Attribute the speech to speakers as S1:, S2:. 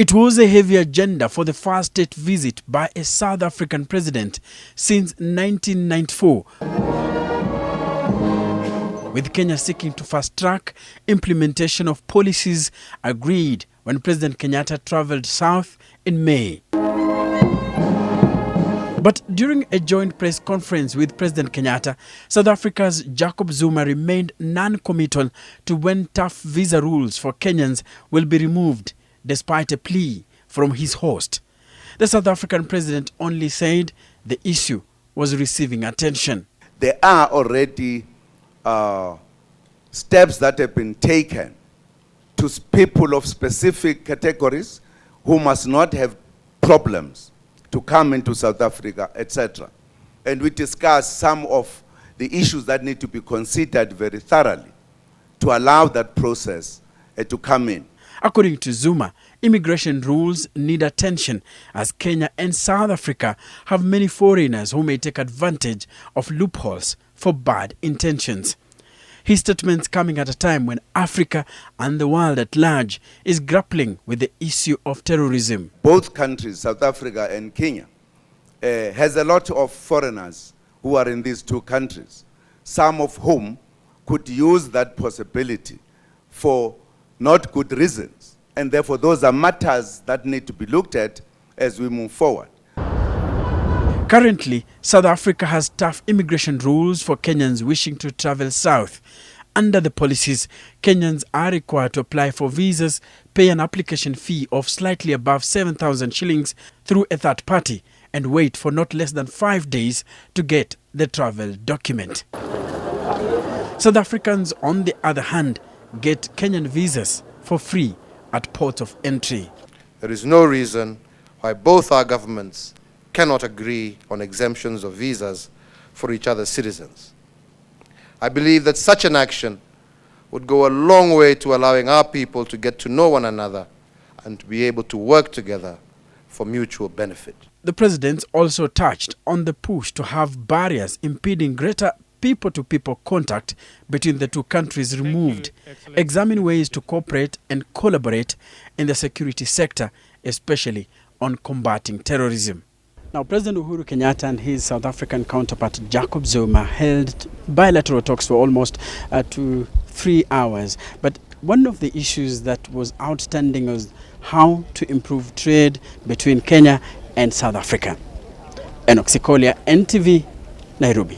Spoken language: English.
S1: It was a heavy agenda for the first state visit by a South African president since 1994, with Kenya seeking to fast-track implementation of policies agreed when President Kenyatta travelled south in May. But during a joint press conference with President Kenyatta, South Africa's Jacob Zuma remained non-committal to when tough visa rules for Kenyans will be removed, despite a plea from his host. The South African president only said the issue was receiving attention.
S2: There are already steps that have been taken to people of specific categories who must not have problems to come into South Africa, etc. And we discussed some of the issues that need to be considered very thoroughly to allow that process to come in.
S1: According to Zuma, immigration rules need attention as Kenya and South Africa have many foreigners who may take advantage of loopholes for bad intentions. His statements coming at a time when Africa and the world at large is grappling with the issue of terrorism.
S2: Both countries, South Africa and Kenya, has a lot of foreigners who are in these two countries, some of whom could use that possibility for not good reasons. And therefore, those are matters that need to be looked at as we move forward.
S1: Currently, South Africa has tough immigration rules for Kenyans wishing to travel south. Under the policies, Kenyans are required to apply for visas, pay an application fee of slightly above 7,000 shillings through a third party, and wait for not less than 5 days to get the travel document. South Africans, on the other hand, get Kenyan visas for free at port of entry.
S3: There is no reason why both our governments cannot agree on exemptions of visas for each other's citizens. I believe that such an action would go a long way to allowing our people to get to know one another and to be able to work together for mutual benefit.
S1: The president also touched on the push to have barriers impeding greater people-to-people contact between the two countries removed, examine ways to cooperate and collaborate in the security sector, especially on combating terrorism. Now, President Uhuru Kenyatta and his South African counterpart Jacob Zuma held bilateral talks for almost 2-3 hours. But one of the issues that was outstanding was how to improve trade between Kenya and South Africa. Enoch Sikolia, NTV, Nairobi.